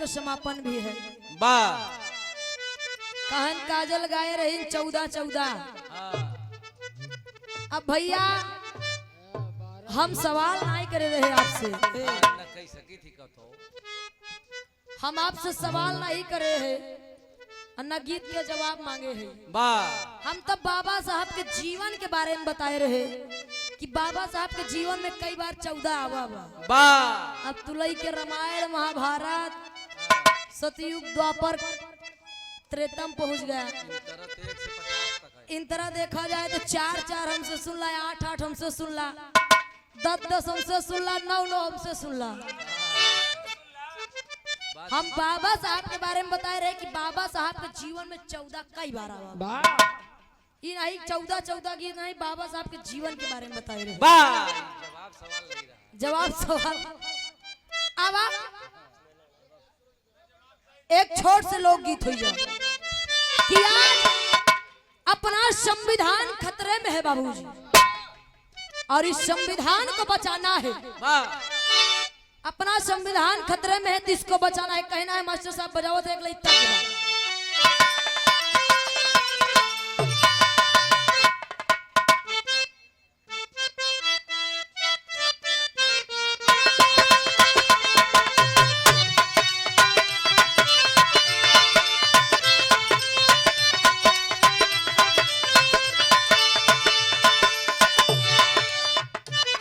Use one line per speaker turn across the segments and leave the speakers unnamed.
का समापन भी है।
वाह
कहन काजल गाए रही 14-14। अब भैया हम सवाल नहीं करे रहे आपसे, हम आपसे सवाल नहीं करे हैं न गीत के जवाब मांगे हैं। हम तब बाबा साहब के जीवन के बारे में बताए रहे कि बाबा साहब के जीवन में कई बार 14 आवा बा। अब तुलई के रामायण महाभारत सतयुग द्वापर त्रेतम पहुंच गया। इन तरह देखा जाए तो 4-4 हमसे सुन ला, 8-8 हमसे सुन ला, 10-10 हमसे सुन ला, 9-9 हमसे सुन ला। हम बाबा साहब के बारे में बताए रहे कि बाबा साहब के जीवन में 14 कई बार आवा। ये नहीं 14-14 गीत नहीं, बाबा साहब के जीवन के बारे में बताए रहे। जवाब सवाल आवा एक छोट से लोकगीत हुई है कि आज अपना संविधान खतरे में है बाबूजी, और इस संविधान को बचाना है। अपना संविधान खतरे में है तो इसको बचाना है। कहना है मास्टर साहब बजाओ तो एक लई तक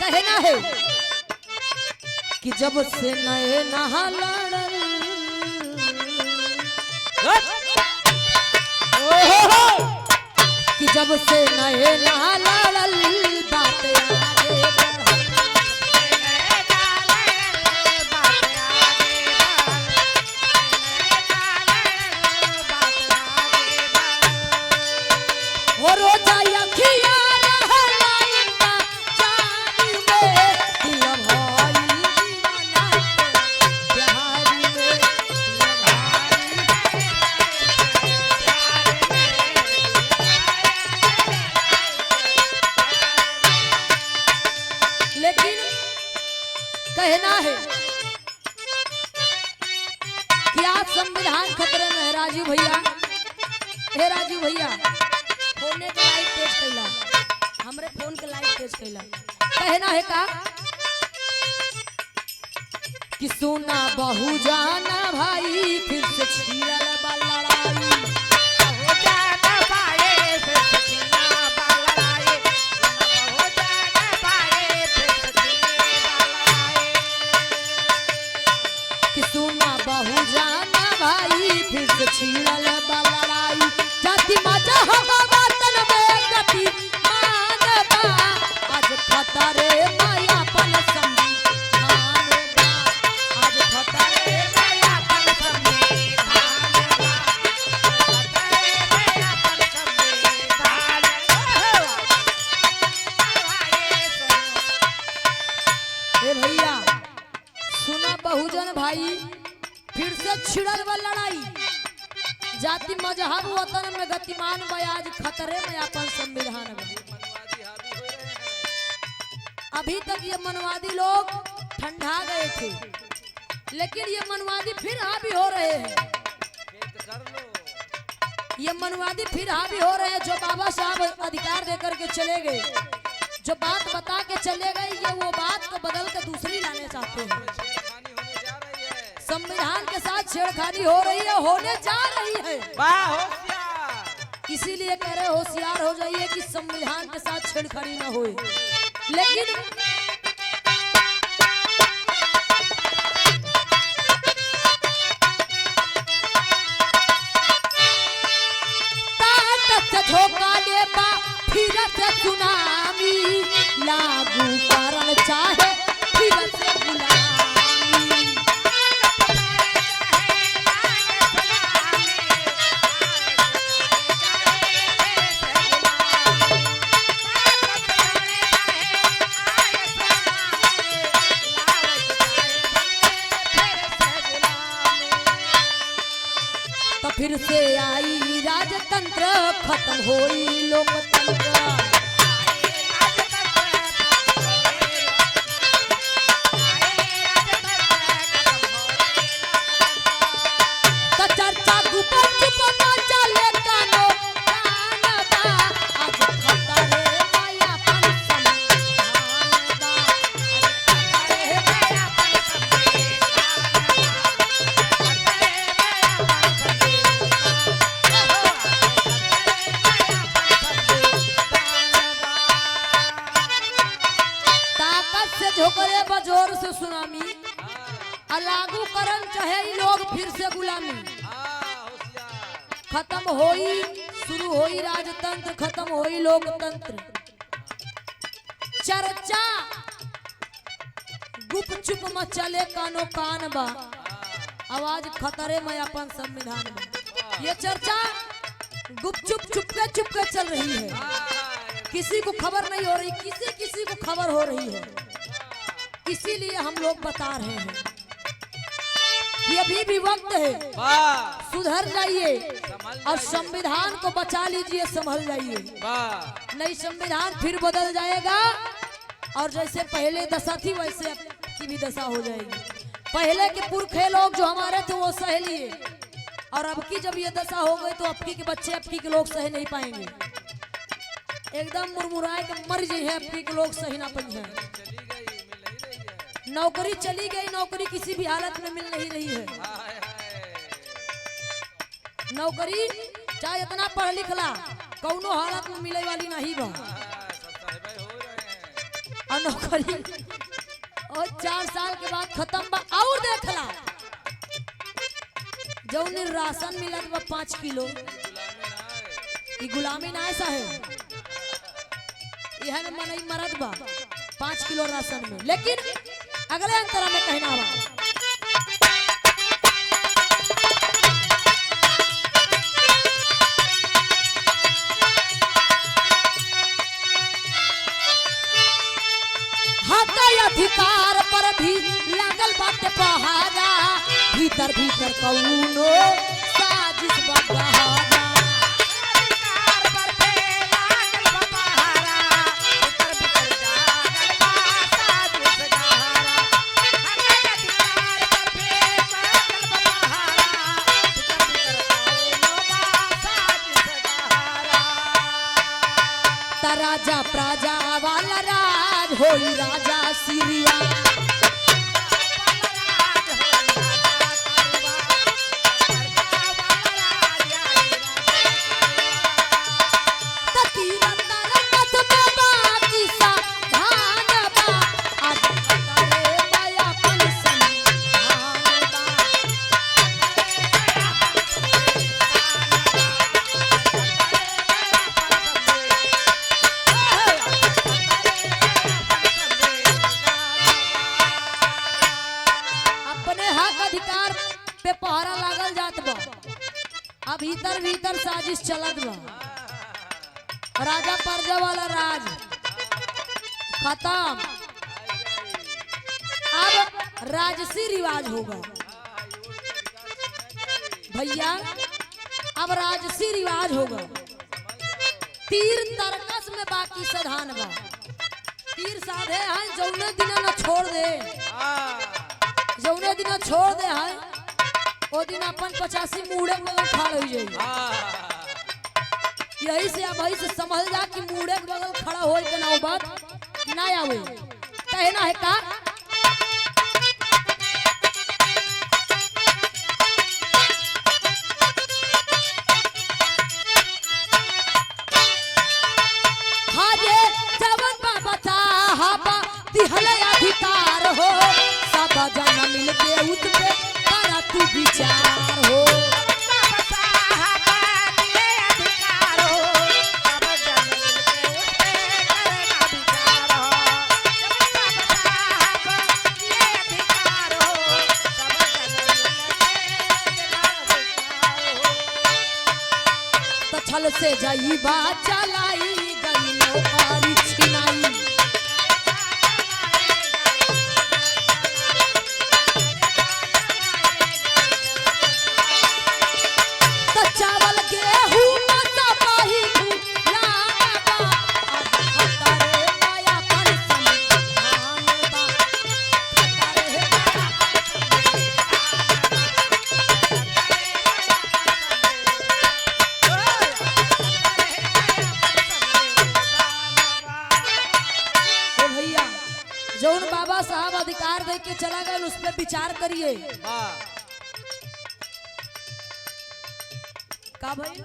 कहना है कि जब से नए नहा लड़ल कि जब से नए नहा लड़ल बात आगे वो रोजा अखिया कहना है कि आज संविधान खतरे में है। राजू भैया, हे राजू भैया, फोन के लाइट तेज कैला, हमरे फोन के लाइट तेज कैला। कहना है का कि सोना बहु जाना भाई फिर से छिड़ल बा लड़ाई। बहु जाना भाई फिर से छिड़ल बा लड़ाई। जाति मजा हम वतन में गति मानबा आज खतरे मायापन संविधान बा। आज खतरे मायापन संविधान बा। खतरे मायापन संविधान बा। हे भैया सुना बहुजन भाई फिर से छिड़ल बा लड़ाई। जाति मजहब वतन में गतिमान बयाज खतरे में अपन संविधान बा। अभी तक ये मनवादी लोग ठंडा गए थे, लेकिन ये मनवादी फिर हावी हो रहे हैं। ये मनवादी फिर हावी हो रहे हैं। जो बाबा साहब अधिकार देकर के चले गए, जो बात बता के चले गए, ये वो बात को बदल के दूसरी लाने चाहते हैं। संविधान के साथ छेड़खानी हो रही है, होने जा रही है। इसीलिए कह रहे होशियार हो जाइए कि संविधान के साथ छेड़खानी न होए। लेकिन धोखा ले बा फिर से सुनामी लागू करन चाहे फिर से गुलामी। तो फिर से आई राजतंत्र खत्म होई लोकतंत्र। खत्म होई, शुरू होई राजतंत्र, खत्म होई लोकतंत्र। चर्चा गुप चुप मचले कानो कान बा, आवाज खतरे में अपन संविधान में। ये चर्चा गुप चुप चुपके चल रही है, किसी को खबर नहीं हो रही, किसी को खबर हो रही है। इसीलिए हम लोग बता रहे हैं कि अभी भी वक्त है, सुधर जाइए और संविधान को बचा लीजिए, संभल जाइए, नहीं संविधान फिर बदल जाएगा और जैसे पहले दशा थी वैसे की भी दशा हो जाएगी। पहले के पुरखे लोग जो हमारे थे वो सह लिए, और अब की जब ये दशा हो गई तो अब के बच्चे अब के लोग सह नहीं पाएंगे, एकदम मुरमुराए के मर जाए हैं, अब के लोग सही ना पाएंगे। नौकरी चली गई, नौकरी किसी भी हालत में मिल नहीं रही है। नौकरी चाहे इतना पढ़ लिख ला, कौनो हालत में मिले वाली नहीं बा। और नौकरी और 4 साल के बाद खत्म बा। और देखला जौन राशन मिलत बा 5 किलो, ये गुलामी ना ऐसा है, यह मन ही मरद बा 5 किलो राशन में। लेकिन अगले अंतरा में कहना बा, अधिकार पर भी लागल बाटे पहाड़ा, भीतर भीतर कौनो साजिश बहारा। राजा प्रजा वाला राज होई राजा सिरिया, पे पहरा लागल जात बा। अब भीतर भीतर साजिश चलत बा, राजा प्रजा वाला राज खत्म, अब राजसी रिवाज होगा भैया, अब राजसी रिवाज होगा। तीर तर्कस में बाकी साधान बा, तीर साधे हैं जौने दिन न छोड़ दे, जौने दिन छोड़ दे है वो दिन अपन 85 मूड़े बगल खड़ा हो जाए। यही से अब भाई से समझ जा कि मूड़े के बगल खड़ा हो के नौबत ना आवे, कहना है का हाजे जवन बाबा चाहबा दिहले अधिकार हो, सब जना मिल के उठ पे करा तू विचार हो। छल से जाई बात चलाई गई नौकारी छिनाई, तो चावल गेहूं मसा पाही लाबा, आज खतरे माया पर संधान बा, खतरे जौन बाबा साहब अधिकार दे के चला गए उस पर विचार करिए। का भाई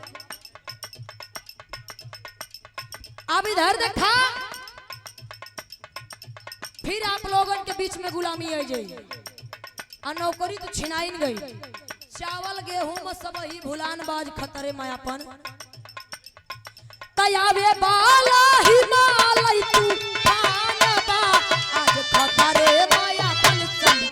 अब इधर देखा, फिर आप लोगों के बीच में गुलामी आ जाए और नौकरी तो छिनाई गई, चावल गेहूं सब ही भुलान बाज खतरे मायापन तयावे बाला हिमालय तूफान बा आज खतरे मायापन चली